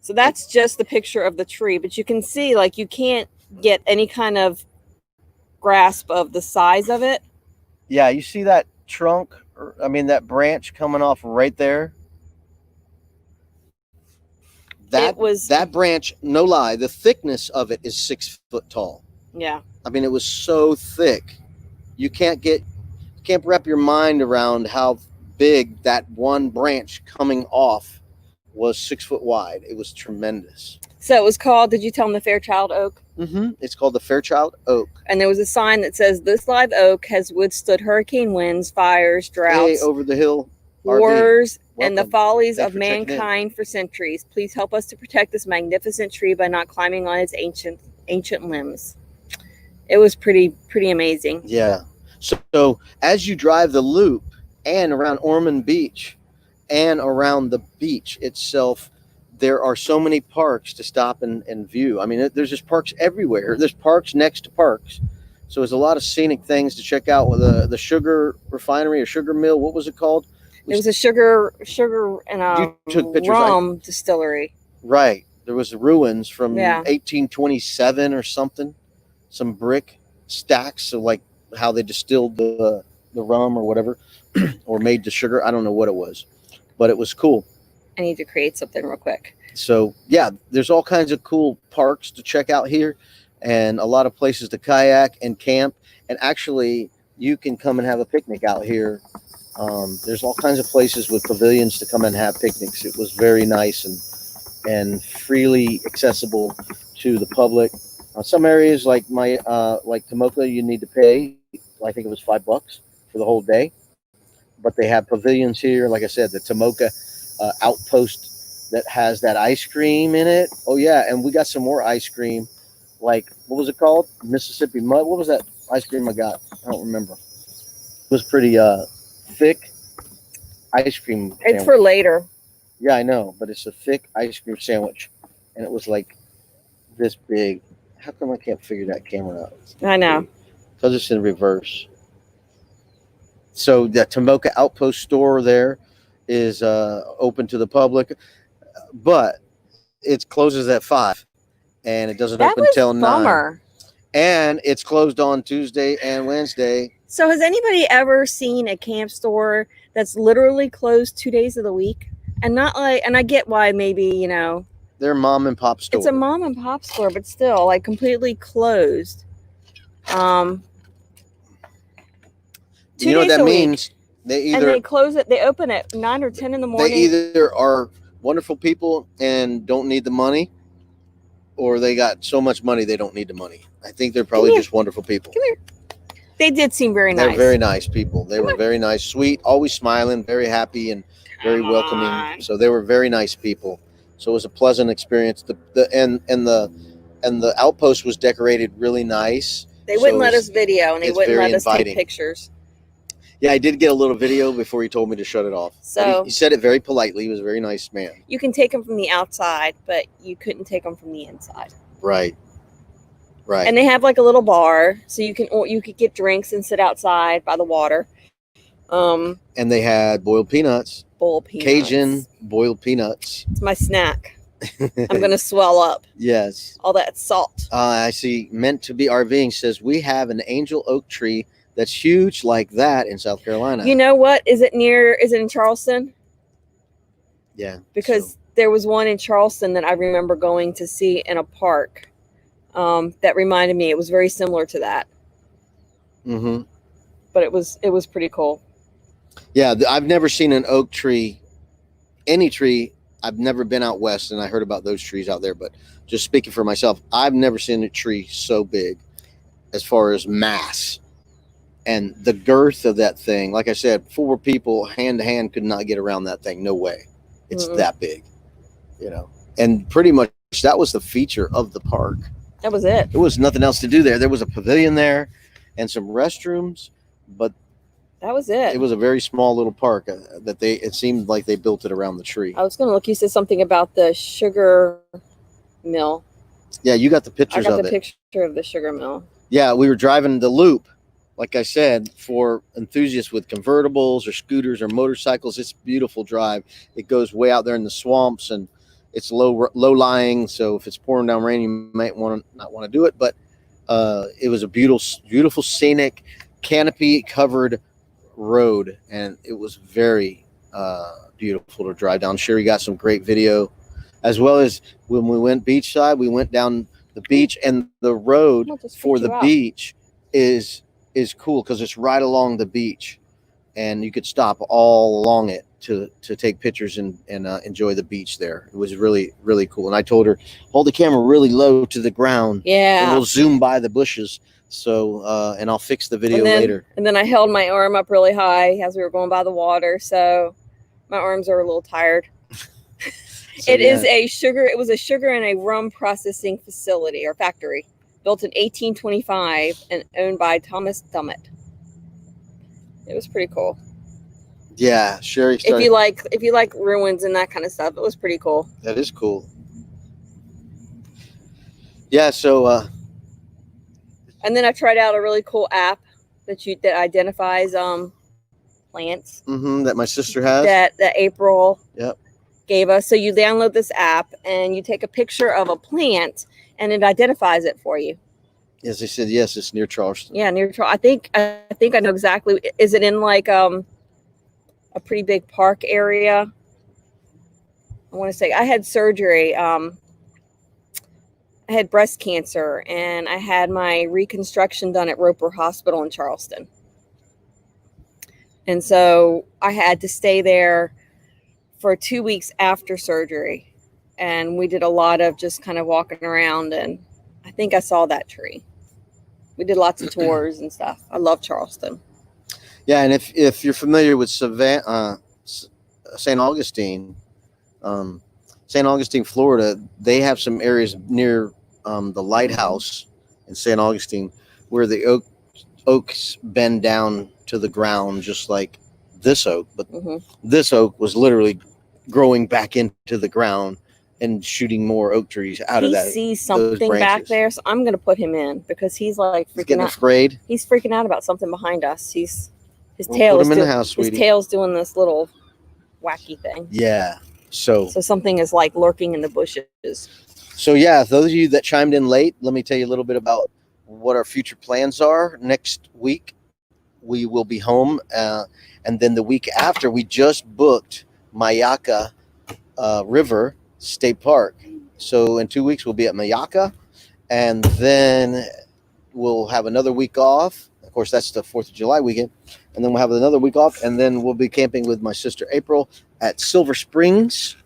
So that's just the picture of the tree, but you can see like you can't get any kind of grasp of the size of it. Yeah, you see that trunk, that branch coming off right there. That branch, no lie, the thickness of it is 6 foot tall. Yeah. I mean, it was so thick. You can't wrap your mind around how big that one branch coming off was 6 foot wide. It was tremendous. So it was called, did you tell them the Fairchild Oak? Mm-hmm. It's called the Fairchild Oak. And there was a sign that says, this live oak has withstood hurricane winds, fires, droughts, over the hill, wars, and the follies of mankind for centuries. Please help us to protect this magnificent tree by not climbing on its ancient limbs. It was pretty amazing. Yeah. So as you drive the loop and around Ormond Beach and around the beach itself, there are so many parks to stop and view. I mean, there's just parks everywhere. There's parks next to parks. So there's a lot of scenic things to check out with the sugar refinery or sugar mill. What was it called? It was a sugar and a rum distillery. Right. There was ruins from 1827 or something. Some brick stacks, so like how they distilled the rum or whatever, or made the sugar. I don't know what it was, but it was cool. I need to create something real quick. So yeah, there's all kinds of cool parks to check out here, and a lot of places to kayak and camp. And actually, you can come and have a picnic out here. There's all kinds of places with pavilions to come and have picnics. It was very nice and freely accessible to the public. Some areas like Tamoka, you need to pay. I think it was $5 for the whole day. But they have pavilions here. Like I said, the Tamoka outpost that has that ice cream in it. Oh yeah, and we got some more ice cream. Like, what was it called? Mississippi Mud. What was that ice cream I got? I don't remember. It was pretty thick ice cream sandwich. It's for later. Yeah, I know, but it's a thick ice cream sandwich, and it was like this big. How come I can't figure that camera out? I know. Because it's in reverse. So the Tamoka Outpost store there is open to the public, but it closes at 5, and it doesn't That open was till 9. bummer. And it's closed on Tuesday and Wednesday. So has anybody ever seen a camp store that's literally closed 2 days of the week? And not like, and I get why maybe, you know, They're mom and pop store. it's a mom and pop store, but still like completely closed. 2 You know what days that a week. means? They And either they close it, they open at 9 or 10 in the morning. they either are wonderful people and don't need the money, or they got so much money they don't need the money. I think they're probably just wonderful people. Come here. They did seem very nice. They're very nice people. They were very nice, sweet, always smiling, very happy, and very welcoming. So they were very nice people. So it was a pleasant experience. The outpost was decorated really nice. They wouldn't let us video, and they wouldn't let us inviting. take pictures. Yeah, I did get a little video before he told me to shut it off. So he said it very politely. He was a very nice man. You can take them from the outside, but you couldn't take them from the inside. Right. And they have like a little bar, so you could get drinks and sit outside by the water. And they had boiled peanuts. Cajun boiled peanuts. It's my snack. I'm gonna swell up. Yes. All that salt. I see. Meant to be RVing says we have an angel oak tree that's huge like that in South Carolina. You know what? Is it in Charleston? Yeah. Because there was one in Charleston that I remember going to see in a park. That reminded me. It was very similar to that. Mm-hmm. But it was pretty cool. Yeah, I've never seen an oak tree, any tree. I've never been out west, and I heard about those trees out there. But just speaking for myself, I've never seen a tree so big as far as mass. And the girth of that thing, like I said, 4 people hand to hand could not get around that thing. No way. It's that big, you know. And pretty much that was the feature of the park. That was it. There was nothing else to do there. There was a pavilion there and some restrooms, but that was it. It was a very small little park it seemed like they built it around the tree. I was going to look. You said something about the sugar mill. Yeah, you got the pictures of it. I got the picture of the sugar mill. Yeah, we were driving the loop, like I said, for enthusiasts with convertibles or scooters or motorcycles. It's a beautiful drive. It goes way out there in the swamps, and it's low lying. So if it's pouring down rain, you might not want to do it. But it was a beautiful scenic, canopy covered road, and it was very beautiful to drive down. Sherry got some great video, as well as when we went beachside. We went down the beach, and the road for the beach is cool because it's right along the beach, and you could stop all along it to take pictures and enjoy the beach there. It was really, really cool. And I told her, hold the camera really low to the ground. Yeah. And we'll zoom by the bushes. So, and I'll fix the video later. And then I held my arm up really high as we were going by the water. So my arms are a little tired. It was a sugar and a rum processing facility or factory built in 1825 and owned by Thomas Dummett. It was pretty cool. Yeah, Sherry. If you like ruins and that kind of stuff, it was pretty cool. That is cool. Yeah, so and then I tried out a really cool app that identifies plants. That my sister has. That April Yep. gave us. So you download this app and you take a picture of a plant and it identifies it for you. Yes, they said yes, it's near Charleston. Yeah, near Charleston. I think I know exactly. Is it in like a pretty big park area? I want to say I had surgery. I had breast cancer and I had my reconstruction done at Roper Hospital in Charleston. And so I had to stay there for 2 weeks after surgery. And we did a lot of just kind of walking around, and I think I saw that tree. We did lots of tours and stuff. I love Charleston. Yeah, and if you're familiar with St. Augustine, St. Augustine, Florida, they have some areas near the lighthouse in St. Augustine where the oaks bend down to the ground, just like this oak. But this oak was literally growing back into the ground and shooting more oak trees out of that. He sees something back there, so I'm going to put him in because he's like getting afraid. He's freaking out about something behind us. He's His We'll tail put is him in the do- house, his sweetie. tail's doing this little wacky thing. Yeah. So Something is like lurking in the bushes. yeah, those of you that chimed in late, let me tell you a little bit about what our future plans are. Next week, we will be home. And then the week after, we just booked Mayaka River State Park. So in 2 weeks, we'll be at Mayaka. And then we'll have another week off. Of course, that's the 4th of July weekend. And then we'll have another week off. And then we'll be camping with my sister April at Silver Springs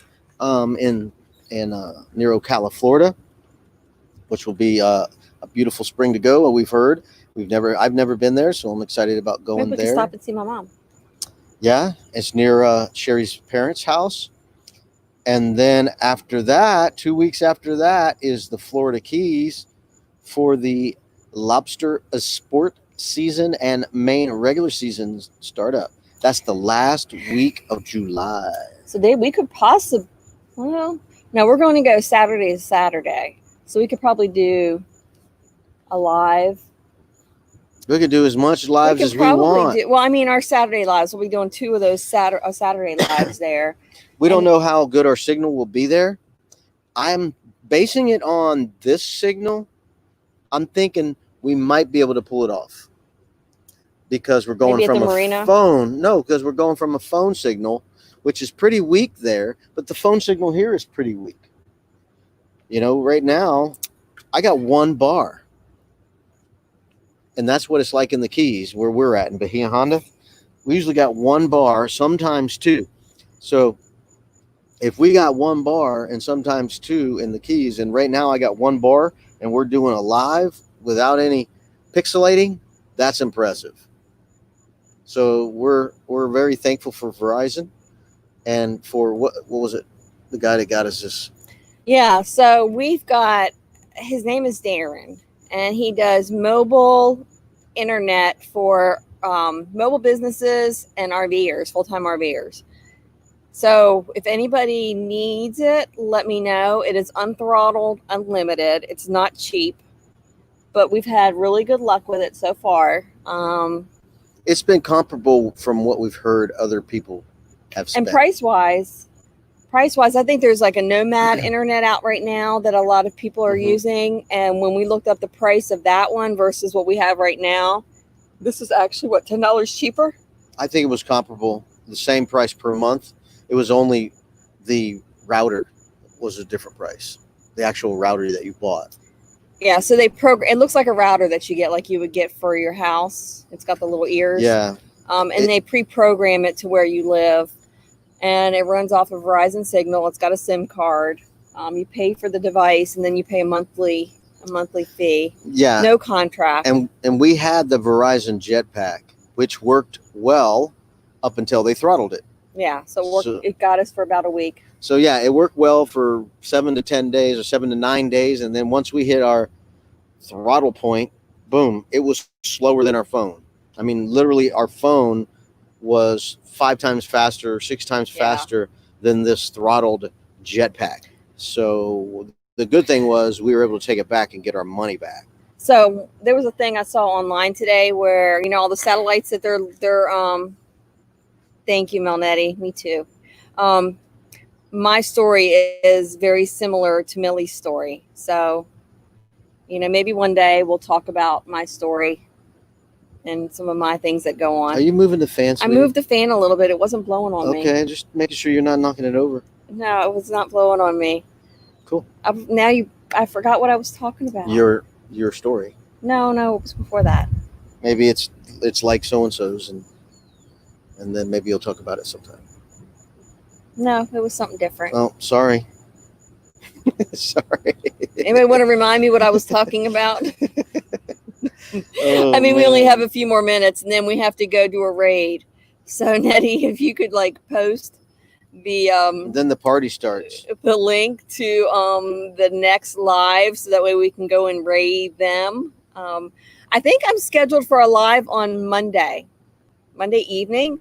in near Ocala, Florida, which will be a beautiful spring to go. We've heard. I've never been there, so I'm excited about going Maybe we there. can stop and see my mom. Yeah, it's near Sherry's parents' house. And then after that, 2 weeks after that, is the Florida Keys for the lobster sport season and main regular season startup. That's the last week of July. So we could possibly, well, no, we're going to go Saturday to Saturday. So we could probably do a live. We could do as much lives We as could we probably want. do, well, I mean, our Saturday lives, we'll be doing 2 of those Saturday lives there. We don't know how good our signal will be there. I'm basing it on this signal. I'm thinking we might be able to pull it off because we're going Maybe at from the a marina? phone. No, because we're going from a phone signal, which is pretty weak there, but the phone signal here is pretty weak. You know, right now, I got 1 bar. And that's what it's like in the Keys where we're at in Bahia Honda. We usually got 1 bar, sometimes 2. So if we got 1 bar and sometimes 2 in the Keys, and right now I got 1 bar and we're doing a live without any pixelating, that's impressive. So we're very thankful for Verizon and for what was it? The guy that got us this. Yeah, so we've got, his name is Darren, and he does mobile internet for mobile businesses and RVers, full-time RVers. So if anybody needs it, let me know. It is unthrottled, unlimited. It's not cheap, but we've had really good luck with it so far. It's been comparable from what we've heard other people have spent. And price-wise, I think there's like a Nomad internet out right now that a lot of people are using. And when we looked up the price of that one versus what we have right now, this is actually, what, $10 cheaper? I think it was comparable, the same price per month. It was only the router was a different price, the actual router that you bought. Yeah, so they it looks like a router that you get, like you would get for your house. It's got the little ears. Yeah. And they pre-program it to where you live. And it runs off a Verizon signal. It's got a SIM card. You pay for the device, and then you pay a monthly fee. Yeah. No contract. And we had the Verizon Jetpack, which worked well up until they throttled it. Yeah, so it got us for about a week. So yeah, it worked well for 7 to 10 days or 7 to 9 days, and then once we hit our throttle point, boom, it was slower than our phone. I mean, literally, our phone was 5 times faster, 6 times faster than this throttled Jetpack. So the good thing was we were able to take it back and get our money back. So there was a thing I saw online today where, you know, all the satellites that they're thank you, Melnetti. Me too. My story is very similar to Millie's story. So, you know, maybe one day we'll talk about my story and some of my things that go on. Are you moving the fan? I moved the fan a little bit. It wasn't blowing on me. Okay, just making sure you're not knocking it over. No, it was not blowing on me. Cool. I forgot what I was talking about. Your story. No, it was before that. Maybe it's like so-and-so's and then maybe you'll talk about it sometime. No, it was something different. Oh, sorry. Sorry. Anybody want to remind me what I was talking about? Oh, I mean, we only have a few more minutes, and then we have to go do a raid. So, Nettie, if you could post the then the party starts. The link to the next live, so that way we can go and raid them. I think I'm scheduled for a live on Monday evening.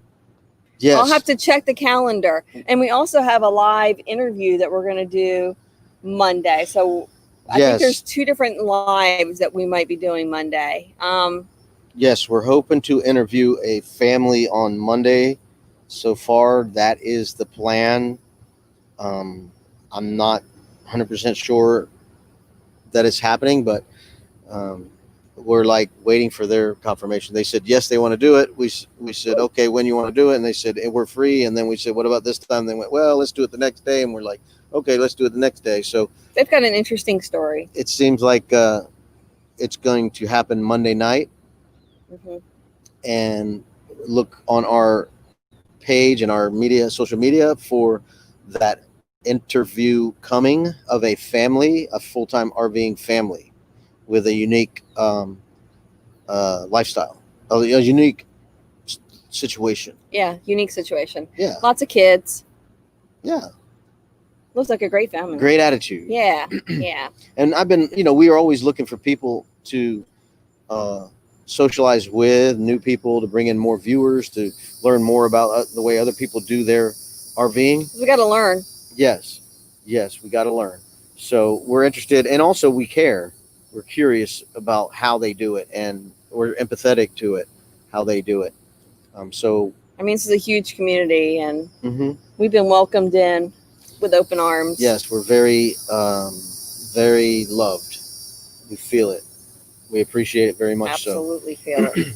Yes. I'll have to check the calendar. And we also have a live interview that we're going to do Monday. So I think there's 2 different lives that we might be doing Monday. Yes, we're hoping to interview a family on Monday. So far, that is the plan. Um, I'm not 100% sure that it's happening, but um, we're like waiting for their confirmation. They said yes, they want to do it. We said okay, when you want to do it, and they said we're free. And then we said what about this time? They went well, let's do it the next day, and we're like okay, let's do it the next day. So They've got an interesting story. it seems like it's going to happen Monday night, Hmm. and look on our page and our social media for that interview coming of a family, a full-time RVing family with a unique lifestyle, a unique situation. Yeah, unique situation. Yeah, Lots of kids. yeah, Looks like a great family. great attitude. Yeah, yeah. And I've been, we are always looking for people to uh, socialize with, new people to bring in more viewers to learn more about the way other people do their RVing. We got to learn. Yes, yes, we got to learn. So we're interested, and also we care. We're curious about how they do it, and we're empathetic to it, how they do it. So I mean, this is a huge community, and mhm. we've been welcomed in with open arms. Yes, we're very, very loved. We feel it. We appreciate it very much. Absolutely feel it.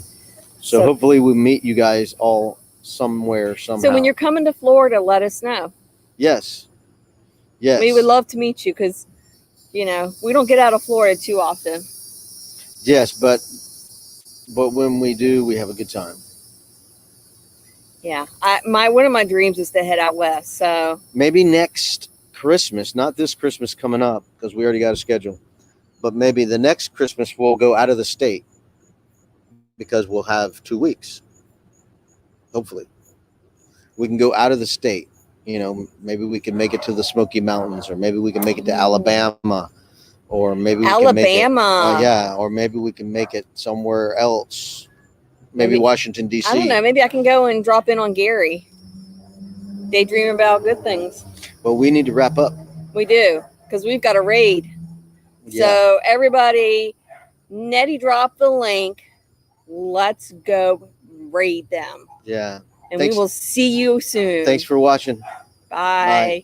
So hopefully we meet you guys all somewhere somehow. So when you're coming to Florida, let us know. Yes. Yes. We would love to meet you because, we don't get out of Florida too often. Yes, but when we do, we have a good time. Yeah, one of my dreams is to head out west. So maybe next Christmas, not this Christmas coming up because we already got a schedule, but maybe the next Christmas we'll go out of the state because we'll have 2 weeks. Hopefully, we can go out of the state. Maybe we can make it to the Smoky Mountains, or maybe we can make it to Alabama, or maybe we can make it, yeah, or maybe we can make it somewhere else. Maybe Washington, D.C. I don't know. Maybe I can go and drop in on Gary. Daydream about good things. Well, we need to wrap up. We do, because we've got a raid. Yeah. So everybody, Nettie dropped the link. Let's go raid them. Yeah. And we will see you soon. Thanks for watching. Bye. Bye.